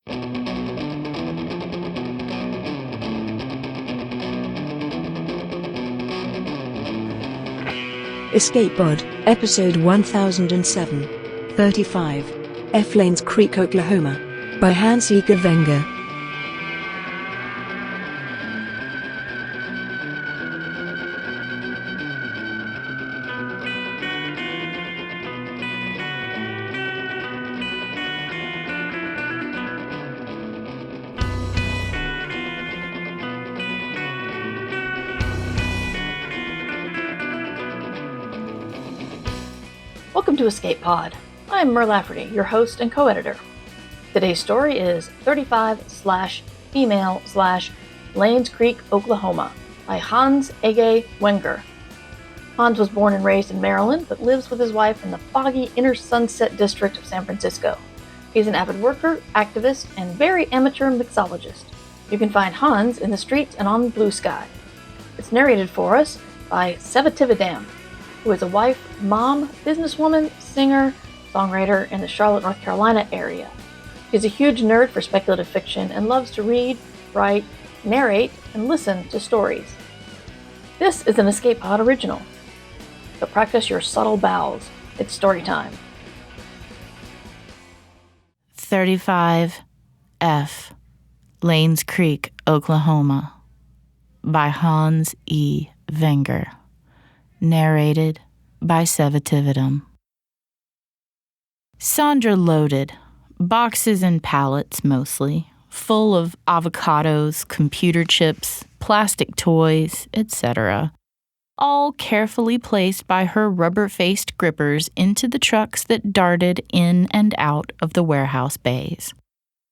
Escape Pod, Episode 1007. 35. F. Lanes Creek, Oklahoma. By Hans-Eger Wenger. Welcome to Escape Pod. I'm Mer Lafferty, your host and co-editor. Today's story is 35/female/Lanes Creek, Oklahoma by Hans-Eger Wenger. Hans was born and raised in Maryland, but lives with his wife in the foggy inner Sunset District of San Francisco. He's an avid worker, activist, and very amateur mixologist. You can find Hans in the streets and on blue sky. It's narrated for us by Seva Tividam, who is a wife, mom, businesswoman, singer, songwriter in the Charlotte, North Carolina area. She's a huge nerd for speculative fiction and loves to read, write, narrate, and listen to stories. This is an Escape Pod original. So practice your subtle bowels. It's story time. 35 F. Lanes Creek, Oklahoma by Hans E. Wenger. Narrated by Seva Tividam. Sandra loaded, boxes and pallets mostly, full of avocados, computer chips, plastic toys, etc., all carefully placed by her rubber-faced grippers into the trucks that darted in and out of the warehouse bays.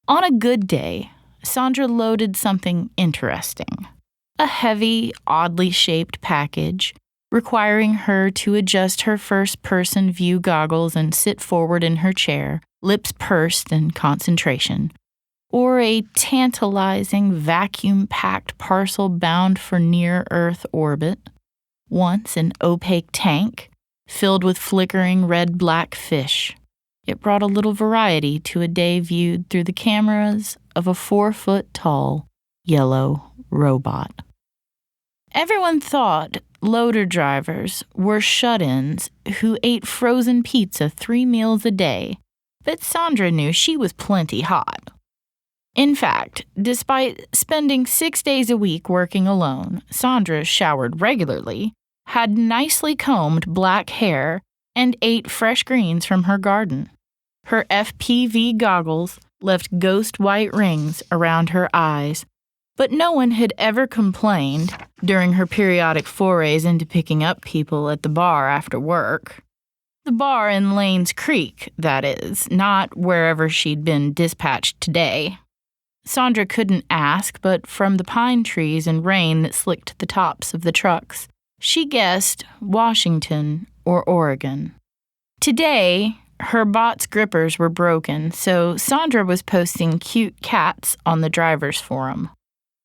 On a good day, Sandra loaded something interesting. A heavy, oddly shaped package requiring her to adjust her first-person view goggles and sit forward in her chair, lips pursed in concentration, or a tantalizing, vacuum-packed parcel bound for near-Earth orbit, once an opaque tank filled with flickering red-black fish. It brought a little variety to a day viewed through the cameras of a 4-foot-tall, yellow robot. Everyone thought loader drivers were shut-ins who ate frozen pizza 3 meals a day, but Sandra knew she was plenty hot. In fact, despite spending 6 days a week working alone, Sandra showered regularly, had nicely combed black hair, and ate fresh greens from her garden. Her FPV goggles left ghost white rings around her eyes, but no one had ever complained during her periodic forays into picking up people at the bar after work. The bar in Lanes Creek, that is, not wherever she'd been dispatched today. Sandra couldn't ask, but from the pine trees and rain that slicked the tops of the trucks, she guessed Washington or Oregon. Today, her bot's grippers were broken, so Sandra was posting cute cats on the driver's forum.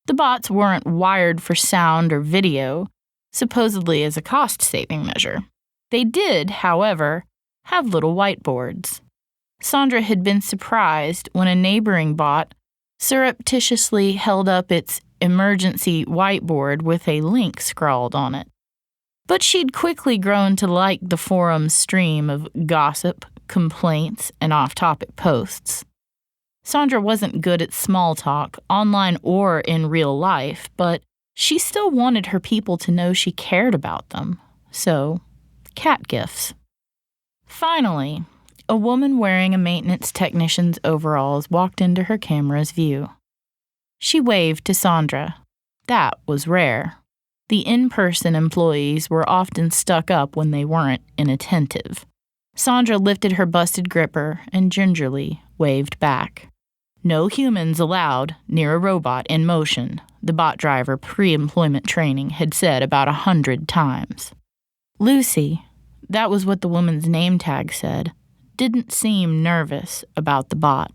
The bots weren't wired for sound or video, supposedly as a cost-saving measure. They did, however, have little whiteboards. Sandra had been surprised when a neighboring bot surreptitiously held up its emergency whiteboard with a link scrawled on it. But she'd quickly grown to like the forum's stream of gossip, complaints, and off-topic posts. Sandra wasn't good at small talk, online or in real life, but she still wanted her people to know she cared about them. So, cat gifts. Finally, a woman wearing a maintenance technician's overalls walked into her camera's view. She waved to Sandra. That was rare. The in-person employees were often stuck up when they weren't inattentive. Sandra lifted her busted gripper and gingerly waved back. No humans allowed near a robot in motion, the bot driver pre-employment training had said about 100 times. Lucy, that was what the woman's name tag said, didn't seem nervous about the bot.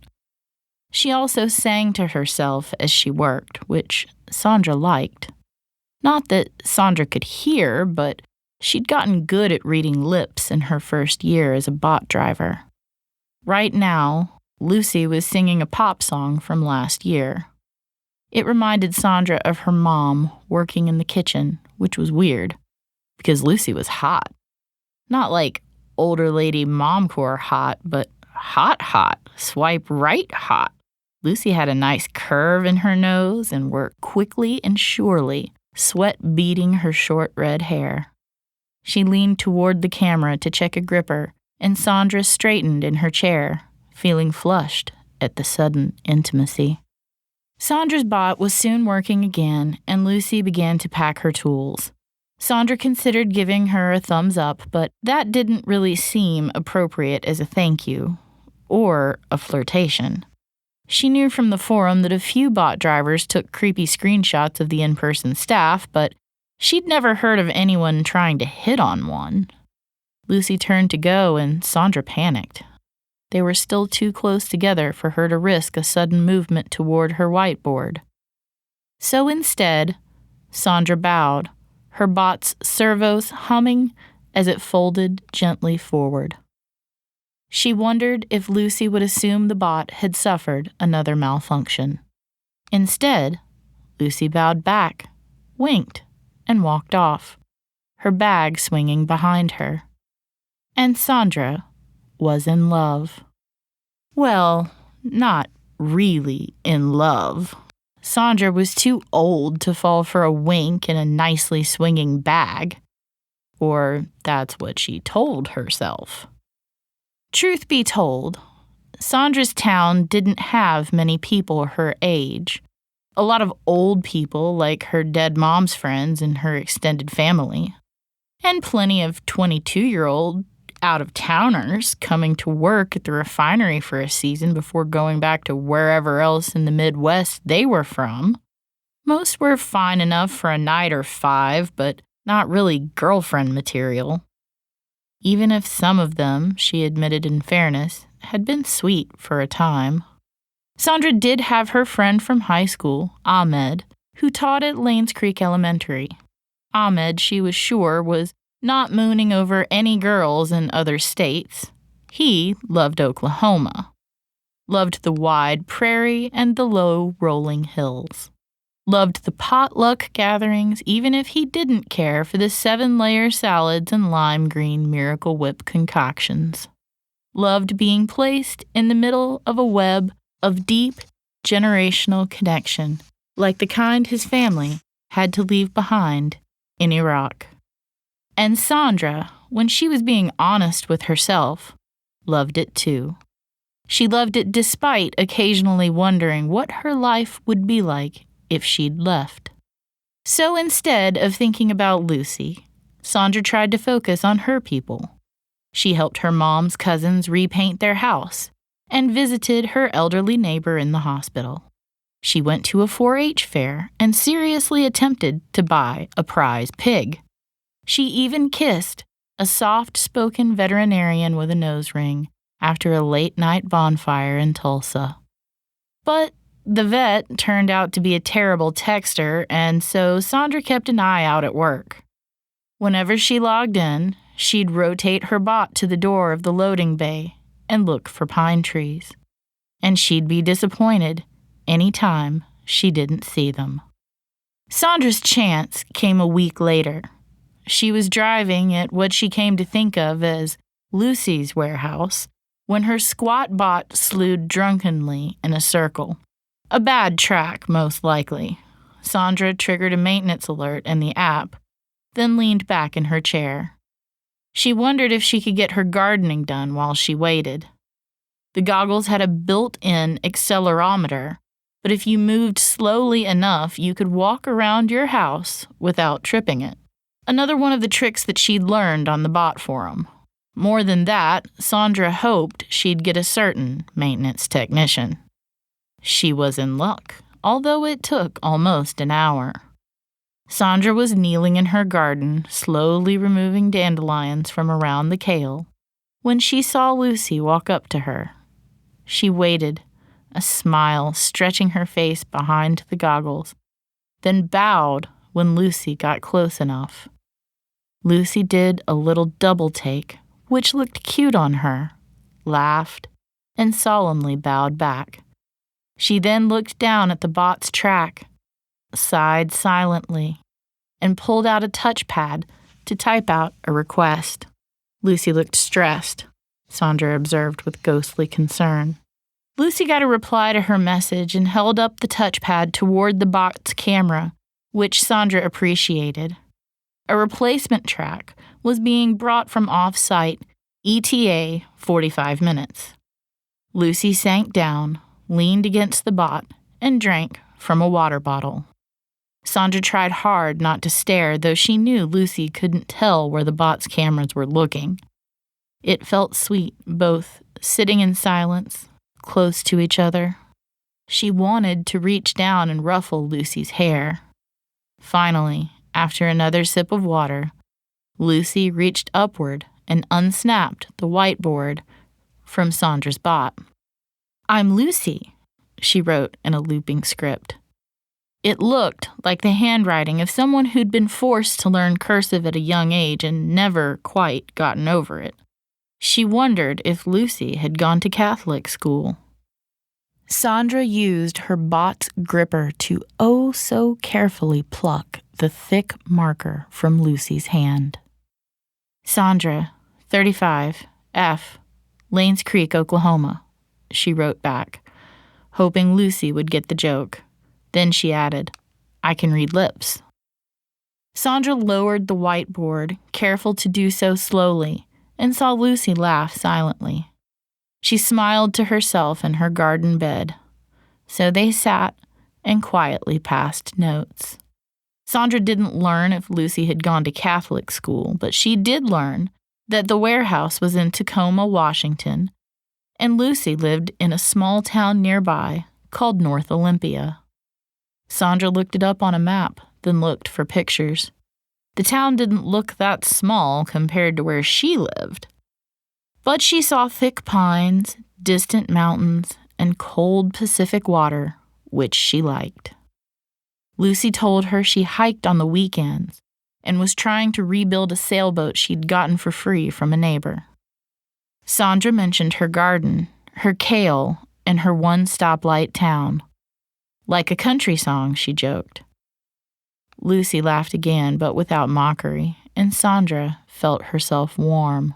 She also sang to herself as she worked, which Sandra liked. Not that Sandra could hear, but she'd gotten good at reading lips in her first year as a bot driver. Right now, Lucy was singing a pop song from last year. It reminded Sandra of her mom working in the kitchen, which was weird, because Lucy was hot. Not like older lady momcore hot, but hot, swipe right hot. Lucy had a nice curve in her nose and worked quickly and surely, sweat beading her short red hair. She leaned toward the camera to check a gripper, and Sandra straightened in her chair, feeling flushed at the sudden intimacy. Sandra's bot was soon working again, and Lucy began to pack her tools. Sandra considered giving her a thumbs up, but that didn't really seem appropriate as a thank you, or a flirtation. She knew from the forum that a few bot drivers took creepy screenshots of the in-person staff, but she'd never heard of anyone trying to hit on one. Lucy turned to go, and Sandra panicked. They were still too close together for her to risk a sudden movement toward her whiteboard. So instead, Sandra bowed, her bot's servos humming as it folded gently forward. She wondered if Lucy would assume the bot had suffered another malfunction. Instead, Lucy bowed back, winked, and walked off, her bag swinging behind her. And Sandra was in love. Well, not really in love. Sandra was too old to fall for a wink in a nicely swinging bag. Or that's what she told herself. Truth be told, Sandra's town didn't have many people her age. A lot of old people like her dead mom's friends and her extended family. And plenty of 22-year-old out-of-towners coming to work at the refinery for a season before going back to wherever else in the Midwest they were from. Most were fine enough for a night or 5, but not really girlfriend material. Even if some of them, she admitted in fairness, had been sweet for a time. Sandra did have her friend from high school, Ahmed, who taught at Lanes Creek Elementary. Ahmed, she was sure, was not mooning over any girls in other states. He loved Oklahoma. Loved the wide prairie and the low rolling hills. Loved the potluck gatherings even if he didn't care for the 7-layer salads and lime green Miracle Whip concoctions. Loved being placed in the middle of a web of deep generational connection, like the kind his family had to leave behind in Iraq. And Sandra, when she was being honest with herself, loved it too. She loved it despite occasionally wondering what her life would be like if she'd left. So instead of thinking about Lucy, Sandra tried to focus on her people. She helped her mom's cousins repaint their house and visited her elderly neighbor in the hospital. She went to a 4-H fair and seriously attempted to buy a prize pig. She even kissed a soft-spoken veterinarian with a nose ring after a late-night bonfire in Tulsa. But the vet turned out to be a terrible texter, and so Sandra kept an eye out at work. Whenever she logged in, she'd rotate her bot to the door of the loading bay and look for pine trees. And she'd be disappointed any time she didn't see them. Sandra's chance came a week later. She was driving at what she came to think of as Lucy's warehouse when her squat bot slewed drunkenly in a circle. A bad track, most likely. Sandra triggered a maintenance alert in the app, then leaned back in her chair. She wondered if she could get her gardening done while she waited. The goggles had a built-in accelerometer, but if you moved slowly enough, you could walk around your house without tripping it. Another one of the tricks that she'd learned on the bot forum. More than that, Sandra hoped she'd get a certain maintenance technician. She was in luck, although it took almost an hour. Sandra was kneeling in her garden, slowly removing dandelions from around the kale, when she saw Lucy walk up to her. She waited, a smile stretching her face behind the goggles, then bowed when Lucy got close enough. Lucy did a little double take, which looked cute on her, laughed, and solemnly bowed back. She then looked down at the bot's track, sighed silently, and pulled out a touchpad to type out a request. Lucy looked stressed, Sandra observed with ghostly concern. Lucy got a reply to her message and held up the touchpad toward the bot's camera, which Sandra appreciated. A replacement track was being brought from off-site, ETA 45 minutes. Lucy sank down, leaned against the bot, and drank from a water bottle. Sandra tried hard not to stare, though she knew Lucy couldn't tell where the bot's cameras were looking. It felt sweet, both sitting in silence, close to each other. She wanted to reach down and ruffle Lucy's hair. Finally, after another sip of water, Lucy reached upward and unsnapped the whiteboard from Sandra's bot. "I'm Lucy," she wrote in a looping script. It looked like the handwriting of someone who'd been forced to learn cursive at a young age and never quite gotten over it. She wondered if Lucy had gone to Catholic school. Sandra used her bot's gripper to so carefully pluck the thick marker from Lucy's hand. "Sandra, 35, F, Lanes Creek, Oklahoma," she wrote back, hoping Lucy would get the joke. Then she added, "I can read lips." Sandra lowered the whiteboard, careful to do so slowly, and saw Lucy laugh silently. She smiled to herself in her garden bed. So they sat and quietly passed notes. Sandra didn't learn if Lucy had gone to Catholic school, but she did learn that the warehouse was in Tacoma, Washington, and Lucy lived in a small town nearby called North Olympia. Sandra looked it up on a map, then looked for pictures. The town didn't look that small compared to where she lived. But she saw thick pines, distant mountains, and cold Pacific water, which she liked. Lucy told her she hiked on the weekends and was trying to rebuild a sailboat she'd gotten for free from a neighbor. Sandra mentioned her garden, her kale, and her one-stoplight town. Like a country song, she joked. Lucy laughed again, but without mockery, and Sandra felt herself warm.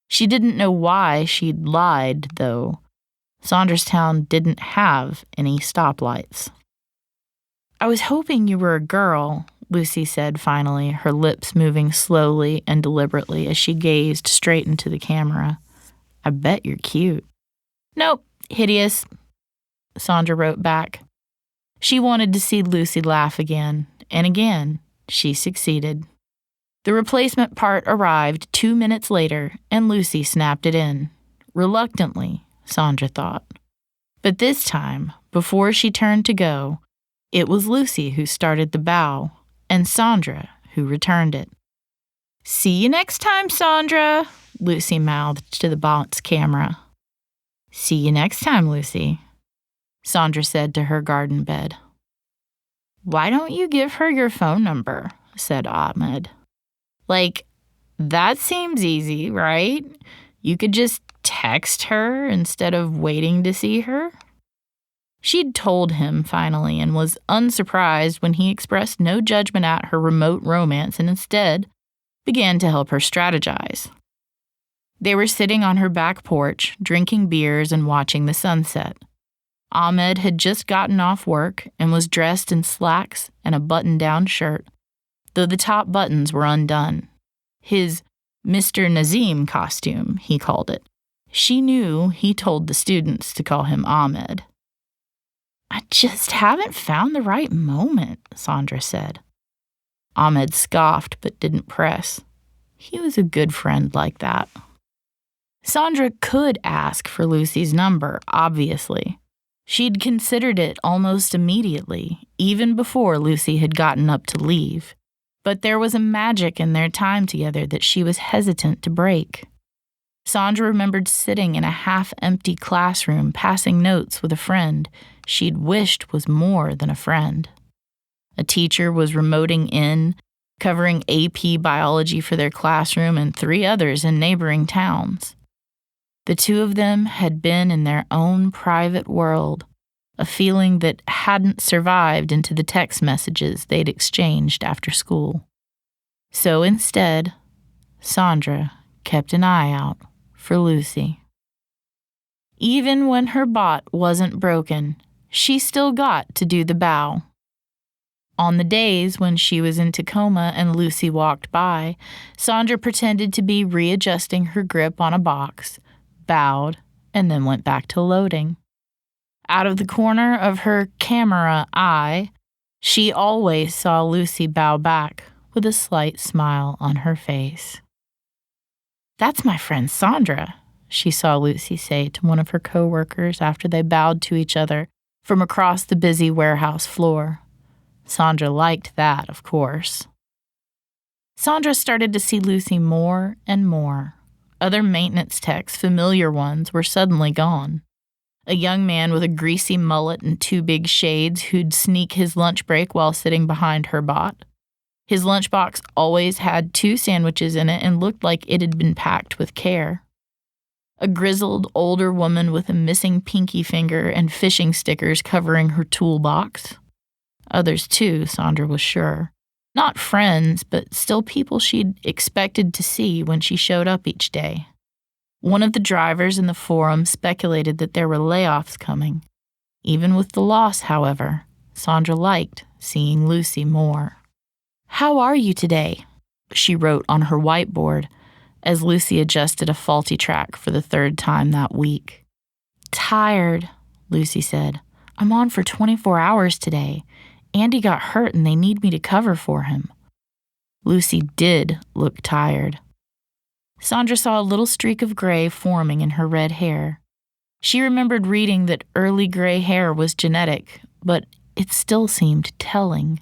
She didn't know why she'd lied, though. Sandra's town didn't have any stoplights. "I was hoping you were a girl," Lucy said finally, her lips moving slowly and deliberately as she gazed straight into the camera. "I bet you're cute." "Nope, hideous," Sandra wrote back. She wanted to see Lucy laugh again, and again, she succeeded. The replacement part arrived 2 minutes later, and Lucy snapped it in. Reluctantly, Sandra thought. But this time, before she turned to go, it was Lucy who started the bow, and Sandra who returned it. "See you next time, Sandra," Lucy mouthed to the bot's camera. "See you next time, Lucy," Sandra said to her garden bed. "Why don't you give her your phone number?" said Ahmed. "Like, that seems easy, right? You could just text her instead of waiting to see her?" She'd told him, finally, and was unsurprised when he expressed no judgment at her remote romance and instead began to help her strategize. They were sitting on her back porch, drinking beers and watching the sunset. Ahmed had just gotten off work and was dressed in slacks and a button-down shirt, though the top buttons were undone. His Mr. Nazim costume, he called it. She knew he told the students to call him Ahmed. "I just haven't found the right moment," Sandra said. Ahmed scoffed but didn't press. He was a good friend like that. Sandra could ask for Lucy's number, obviously. She'd considered it almost immediately, even before Lucy had gotten up to leave. But there was a magic in their time together that she was hesitant to break. Sandra remembered sitting in a half-empty classroom passing notes with a friend she'd wished was more than a friend. A teacher was remoting in, covering AP biology for their classroom and 3 others in neighboring towns. The two of them had been in their own private world, a feeling that hadn't survived into the text messages they'd exchanged after school. So instead, Sandra kept an eye out for Lucy. Even when her bot wasn't broken, she still got to do the bow. On the days when she was in Tacoma and Lucy walked by, Sandra pretended to be readjusting her grip on a box, bowed, and then went back to loading. Out of the corner of her camera eye, she always saw Lucy bow back with a slight smile on her face. "That's my friend Sandra," she saw Lucy say to one of her co-workers after they bowed to each other from across the busy warehouse floor. Sandra liked that, of course. Sandra started to see Lucy more and more. Other maintenance techs, familiar ones, were suddenly gone. A young man with a greasy mullet and two big shades who'd sneak his lunch break while sitting behind her bot. His lunchbox always had 2 sandwiches in it and looked like it had been packed with care. A grizzled older woman with a missing pinky finger and fishing stickers covering her toolbox. Others too, Sandra was sure. Not friends, but still people she'd expected to see when she showed up each day. One of the drivers in the forum speculated that there were layoffs coming. Even with the loss, however, Sandra liked seeing Lucy more. "How are you today?" she wrote on her whiteboard as Lucy adjusted a faulty track for the 3rd time that week. "Tired," Lucy said. "I'm on for 24 hours today. Andy got hurt and they need me to cover for him." Lucy did look tired. Sandra saw a little streak of gray forming in her red hair. She remembered reading that early gray hair was genetic, but it still seemed telling.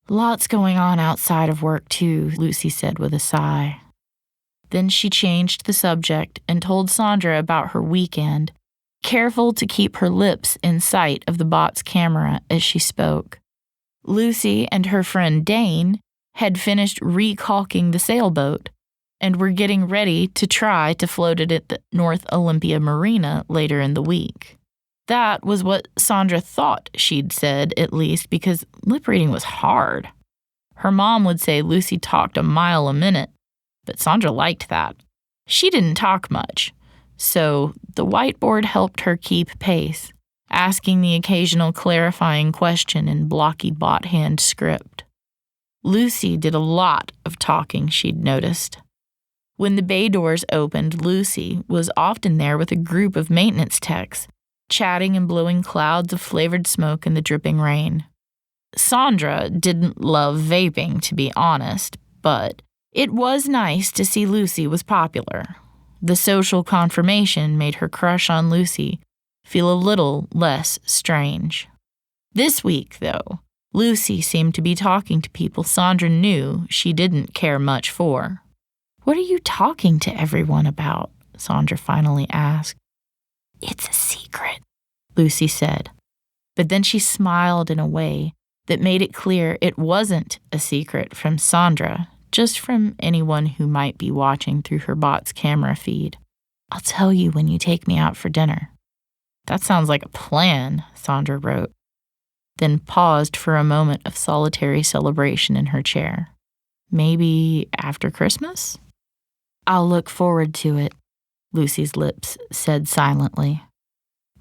"Lots going on outside of work, too," Lucy said with a sigh. Then she changed the subject and told Sandra about her weekend, careful to keep her lips in sight of the bot's camera as she spoke. Lucy and her friend Dane had finished recalking the sailboat and were getting ready to try to float it at the North Olympia Marina later in the week. That was what Sandra thought she'd said, at least, because lip reading was hard. Her mom would say Lucy talked a mile a minute, but Sandra liked that. She didn't talk much, so the whiteboard helped her keep pace, asking the occasional clarifying question in blocky bot-hand script. Lucy did a lot of talking, she'd noticed. When the bay doors opened, Lucy was often there with a group of maintenance techs, chatting and blowing clouds of flavored smoke in the dripping rain. Sandra didn't love vaping, to be honest, but it was nice to see Lucy was popular. The social confirmation made her crush on Lucy feel a little less strange. This week, though, Lucy seemed to be talking to people Sandra knew she didn't care much for. "What are you talking to everyone about?" Sandra finally asked. "It's a secret," Lucy said. But then she smiled in a way that made it clear it wasn't a secret from Sandra, just from anyone who might be watching through her bot's camera feed. "I'll tell you when you take me out for dinner." "That sounds like a plan," Sandra wrote, then paused for a moment of solitary celebration in her chair. "Maybe after Christmas?" "I'll look forward to it," Lucy's lips said silently.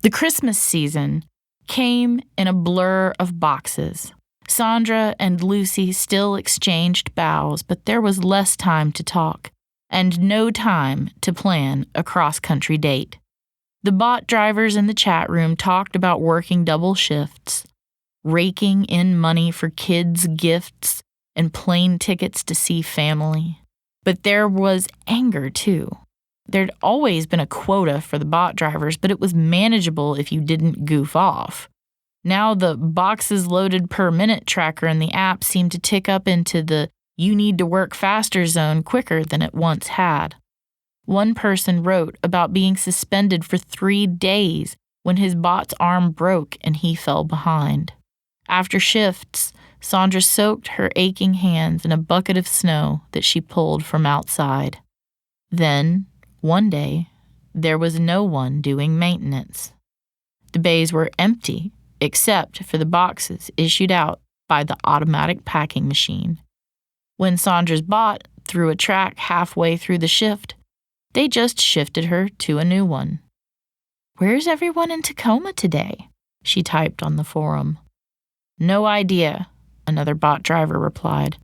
The Christmas season came in a blur of boxes. Sandra and Lucy still exchanged bows, but there was less time to talk, and no time to plan a cross-country date. The bot drivers in the chat room talked about working double shifts, raking in money for kids' gifts and plane tickets to see family. But there was anger, too. There'd always been a quota for the bot drivers, but it was manageable if you didn't goof off. Now the boxes loaded per minute tracker in the app seemed to tick up into the "you need to work faster" zone quicker than it once had. One person wrote about being suspended for 3 days when his bot's arm broke and he fell behind. After shifts, Sandra soaked her aching hands in a bucket of snow that she pulled from outside. Then, one day, there was no one doing maintenance. The bays were empty, except for the boxes issued out by the automatic packing machine. When Sandra's bot threw a track halfway through the shift, they just shifted her to a new one. "Where's everyone in Tacoma today?" she typed on the forum. "No idea," another bot driver replied.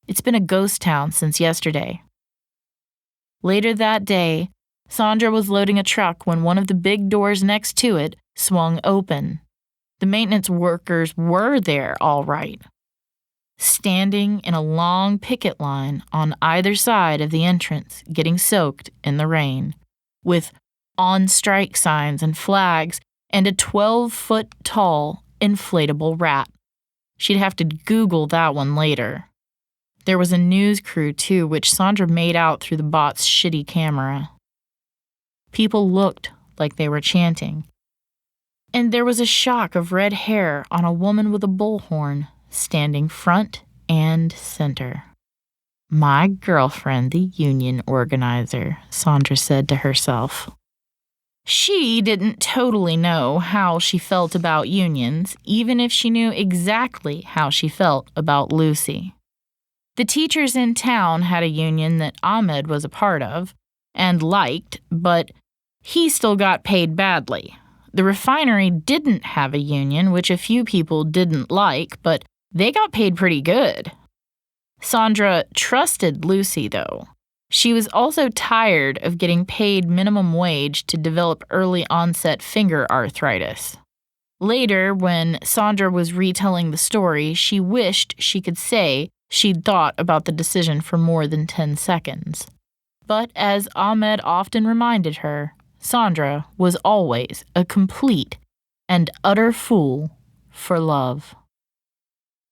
"It's been a ghost town since yesterday." Later that day, Sandra was loading a truck when one of the big doors next to it swung open. The maintenance workers were there, all right. Standing in a long picket line on either side of the entrance, getting soaked in the rain, with on-strike signs and flags and a 12-foot-tall inflatable rat. She'd have to Google that one later. There was a news crew, too, which Sandra made out through the bot's shitty camera. People looked like they were chanting. And there was a shock of red hair on a woman with a bullhorn, standing front and center. "My girlfriend, the union organizer," Sandra said to herself. She didn't totally know how she felt about unions, even if she knew exactly how she felt about Lucy. The teachers in town had a union that Ahmed was a part of and liked, but he still got paid badly. The refinery didn't have a union, which a few people didn't like, but they got paid pretty good. Sandra trusted Lucy, though. She was also tired of getting paid minimum wage to develop early onset finger arthritis. Later, when Sandra was retelling the story, she wished she could say she'd thought about the decision for more than 10 seconds. But as Ahmed often reminded her, Sandra was always a complete and utter fool for love.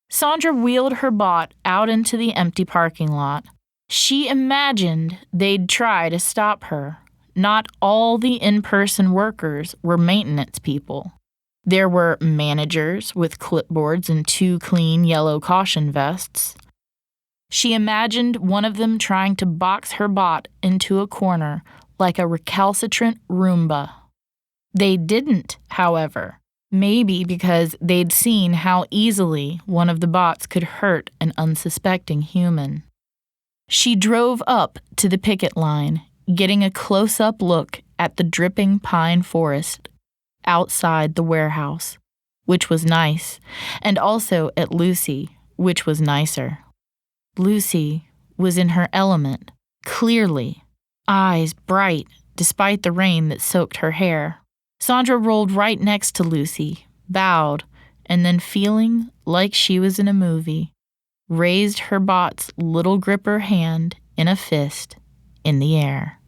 Sandra wheeled her bot out into the empty parking lot. She imagined they'd try to stop her. Not all the in-person workers were maintenance people. There were managers with clipboards and 2 clean yellow caution vests. She imagined one of them trying to box her bot into a corner like a recalcitrant Roomba. They didn't, however, maybe because they'd seen how easily one of the bots could hurt an unsuspecting human. She drove up to the picket line, getting a close-up look at the dripping pine forest outside the warehouse, which was nice, and also at Lucy, which was nicer. Lucy was in her element, clearly, eyes bright despite the rain that soaked her hair. Sandra rolled right next to Lucy, bowed, and then feeling like she was in a movie, raised her bot's little gripper hand in a fist in the air.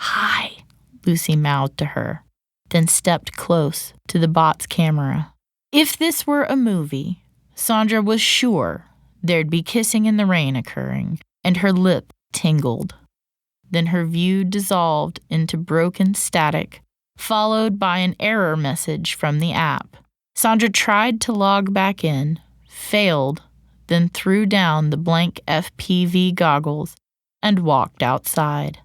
"Hi," Lucy mouthed to her, then stepped close to the bot's camera. If this were a movie, Sandra was sure there'd be kissing in the rain occurring, and her lip tingled. Then her view dissolved into broken static, followed by an error message from the app. Sandra tried to log back in, failed, then threw down the blank FPV goggles and walked outside.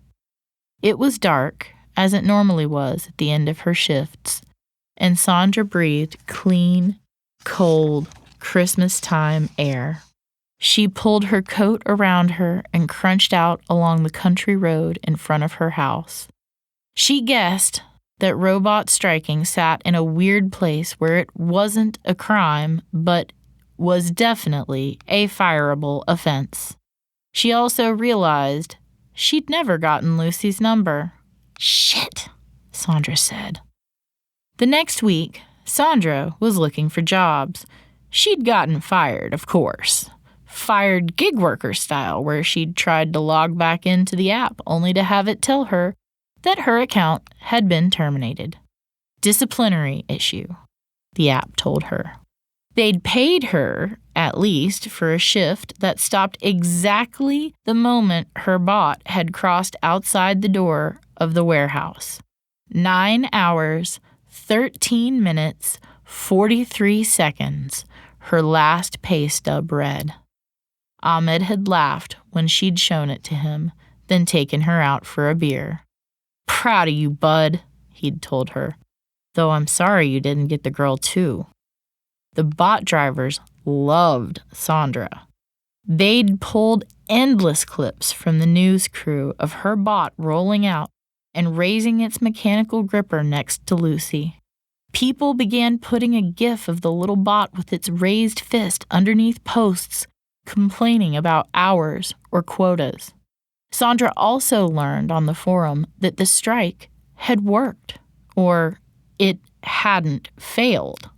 It was dark, as it normally was at the end of her shifts, and Sandra breathed clean, cold, Christmas-time air. She pulled her coat around her and crunched out along the country road in front of her house. She guessed that robot striking sat in a weird place where it wasn't a crime, but was definitely a fireable offense. She also realized she'd never gotten Lucy's number. "Shit," Sandra said. The next week, Sandra was looking for jobs. She'd gotten fired, of course. Fired gig worker style, where she'd tried to log back into the app only to have it tell her that her account had been terminated. Disciplinary issue, the app told her. They'd paid her, at least, for a shift that stopped exactly the moment her bot had crossed outside the door of the warehouse. 9 hours, 13 minutes, 43 seconds, her last pay stub read. Ahmed had laughed when she'd shown it to him, then taken her out for a beer. "Proud of you, bud," he'd told her, "though I'm sorry you didn't get the girl too." The bot drivers loved Sandra. They'd pulled endless clips from the news crew of her bot rolling out and raising its mechanical gripper next to Lucy. People began putting a gif of the little bot with its raised fist underneath posts complaining about hours or quotas. Sandra also learned on the forum that the strike had worked, or it hadn't failed.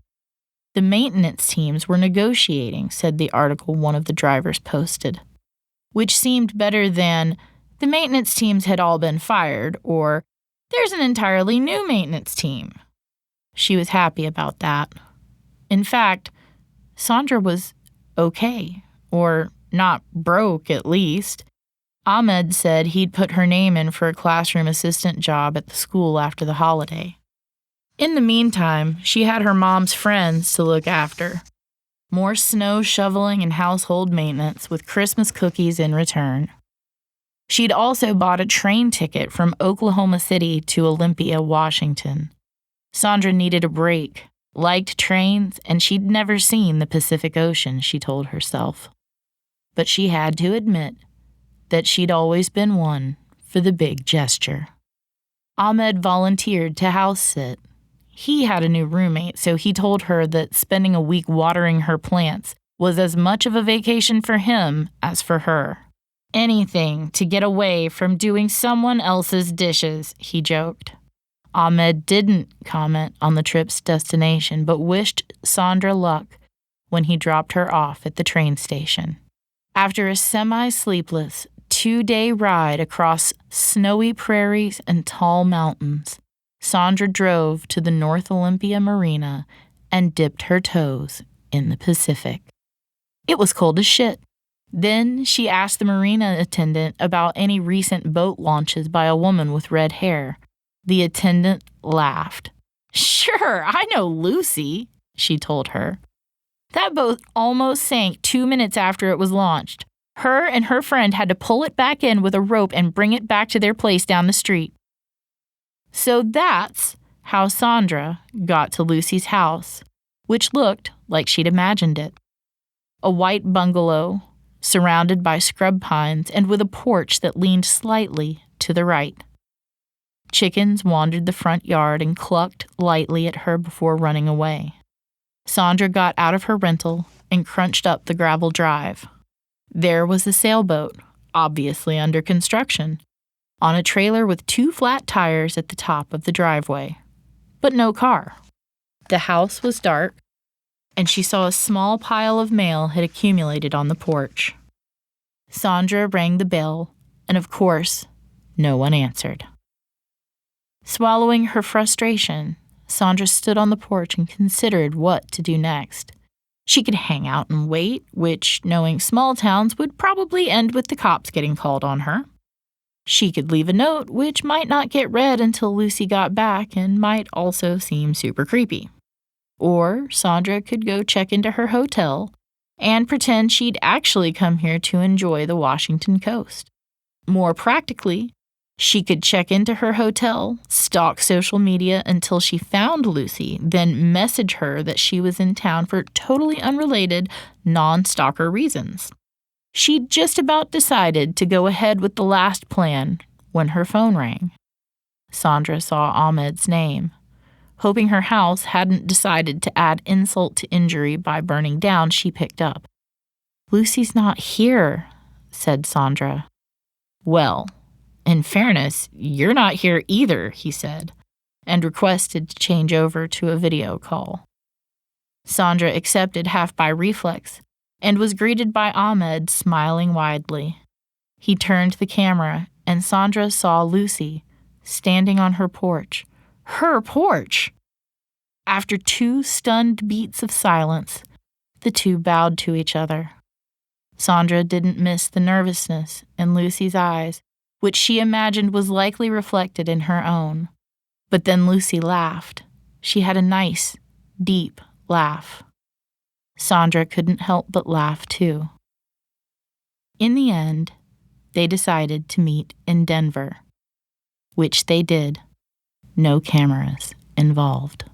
The maintenance teams were negotiating, said the article one of the drivers posted, which seemed better than the maintenance teams had all been fired or there's an entirely new maintenance team. She was happy about that. In fact, Sandra was okay, or not broke at least. Ahmed said he'd put her name in for a classroom assistant job at the school after the holiday. In the meantime, she had her mom's friends to look after. More snow shoveling and household maintenance with Christmas cookies in return. She'd also bought a train ticket from Oklahoma City to Olympia, Washington. Sandra needed a break, liked trains, and she'd never seen the Pacific Ocean, she told herself. But she had to admit that she'd always been one for the big gesture. Ahmed volunteered to house sit. He had a new roommate, so he told her that spending a week watering her plants was as much of a vacation for him as for her. Anything to get away from doing someone else's dishes, he joked. Ahmed didn't comment on the trip's destination, but wished Sandra luck when he dropped her off at the train station. After a semi-sleepless 2-day ride across snowy prairies and tall mountains, Sandra drove to the North Olympia Marina and dipped her toes in the Pacific. It was cold as shit. Then she asked the marina attendant about any recent boat launches by a woman with red hair. The attendant laughed. "Sure, I know Lucy," she told her. "That boat almost sank 2 minutes after it was launched. Her and her friend had to pull it back in with a rope and bring it back to their place down the street." So that's how Sandra got to Lucy's house, which looked like she'd imagined it. A white bungalow, surrounded by scrub pines and with a porch that leaned slightly to the right. Chickens wandered the front yard and clucked lightly at her before running away. Sandra got out of her rental and crunched up the gravel drive. There was a sailboat, obviously under construction, on a trailer with 2 flat tires at the top of the driveway, but no car. The house was dark, and she saw a small pile of mail had accumulated on the porch. Sandra rang the bell, and of course, no one answered. Swallowing her frustration, Sandra stood on the porch and considered what to do next. She could hang out and wait, which, knowing small towns, would probably end with the cops getting called on her. She could leave a note, which might not get read until Lucy got back and might also seem super creepy. Or Sandra could go check into her hotel and pretend she'd actually come here to enjoy the Washington coast. More practically, she could check into her hotel, stalk social media until she found Lucy, then message her that she was in town for totally unrelated, non-stalker reasons. She'd just about decided to go ahead with the last plan when her phone rang. Sandra saw Ahmed's name. Hoping her house hadn't decided to add insult to injury by burning down, she picked up. "Lucy's not here," said Sandra. "Well, in fairness, you're not here either," he said, and requested to change over to a video call. Sandra accepted half by reflex and was greeted by Ahmed smiling widely. He turned the camera, and Sandra saw Lucy standing on her porch. Her porch! After 2 stunned beats of silence, the two bowed to each other. Sandra didn't miss the nervousness in Lucy's eyes, which she imagined was likely reflected in her own. But then Lucy laughed. She had a nice, deep laugh. Sandra couldn't help but laugh too. In the end, they decided to meet in Denver. which they did. No cameras involved.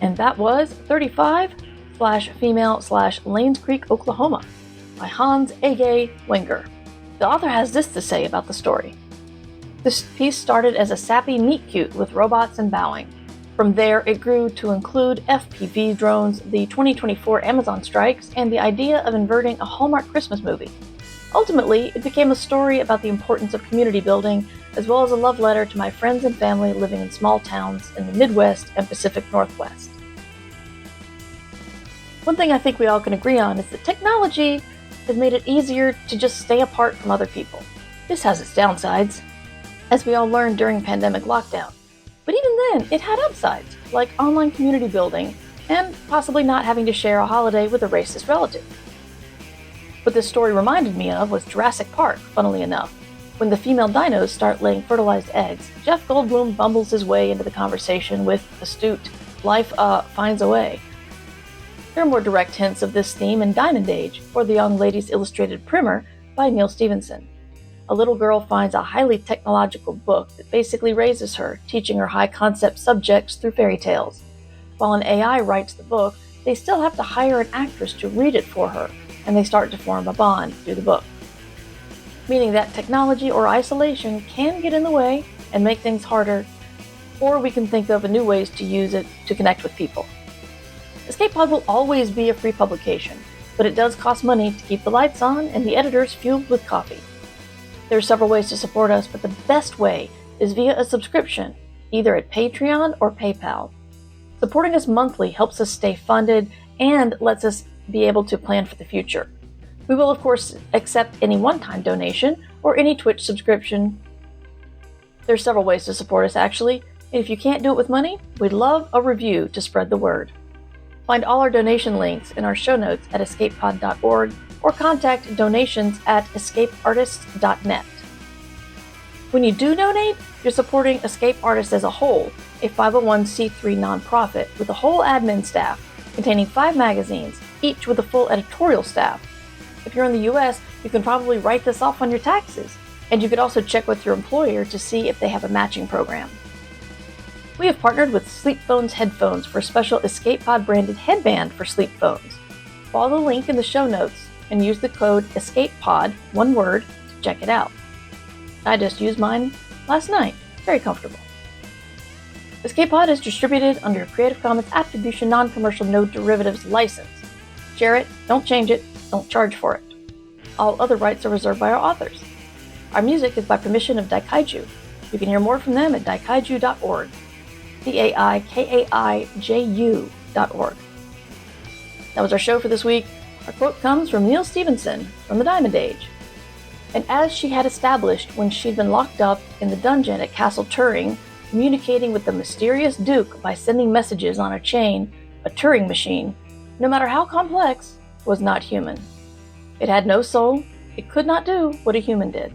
And that was 35/female/Lanes Creek, Oklahoma by Hans Ege Wenger. The author has this to say about the story. This piece started as a sappy meet-cute with robots and bowing. From there, it grew to include FPV drones, the 2024 Amazon strikes, and the idea of inverting a Hallmark Christmas movie. Ultimately, it became a story about the importance of community building, as well as a love letter to my friends and family living in small towns in the Midwest and Pacific Northwest. One thing I think we all can agree on is that technology has made it easier to just stay apart from other people. This has its downsides, as we all learned during pandemic lockdown. But even then, it had upsides, like online community building and possibly not having to share a holiday with a racist relative. What this story reminded me of was Jurassic Park, funnily enough. When the female dinos start laying fertilized eggs, Jeff Goldblum bumbles his way into the conversation with astute, "Life, finds a way." There are more direct hints of this theme in Diamond Age, or The Young Lady's Illustrated Primer by Neal Stephenson. A little girl finds a highly technological book that basically raises her, teaching her high-concept subjects through fairy tales. While an AI writes the book, they still have to hire an actress to read it for her, and they start to form a bond through the book. Meaning that technology or isolation can get in the way and make things harder, or we can think of new ways to use it to connect with people. Escape Pod will always be a free publication, but it does cost money to keep the lights on and the editors fueled with coffee. There are several ways to support us, but the best way is via a subscription, either at Patreon or PayPal. Supporting us monthly helps us stay funded and lets us be able to plan for the future. We will, of course, accept any one-time donation or any Twitch subscription. There's several ways to support us, actually, and if you can't do it with money, we'd love a review to spread the word. Find all our donation links in our show notes at escapepod.org or contact donations@escapeartists.net. When you do donate, you're supporting Escape Artists as a whole, a 501c3 nonprofit with a whole admin staff containing 5 magazines, each with a full editorial staff. If you're in the US, you can probably write this off on your taxes, and you could also check with your employer to see if they have a matching program. We have partnered with SleepPhones headphones for a special Escape Pod branded headband for sleep phones. Follow the link in the show notes and use the code ESCAPEPOD, one word, to check it out. I just used mine last night. Very comfortable. Escape Pod is distributed under a Creative Commons Attribution Non-Commercial No Derivatives license. Share it, don't change it, don't charge for it. All other rights are reserved by our authors. Our music is by permission of Daikaiju. You can hear more from them at daikaiju.org. daikaiju.org. That was our show for this week. Our quote comes from Neal Stephenson from the Diamond Age. And as she had established when she'd been locked up in the dungeon at Castle Turing, communicating with the mysterious Duke by sending messages on a chain, a Turing machine, no matter how complex, was not human. It had no soul. It could not do what a human did.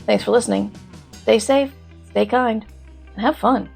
Thanks for listening. Stay safe, stay kind, and have fun.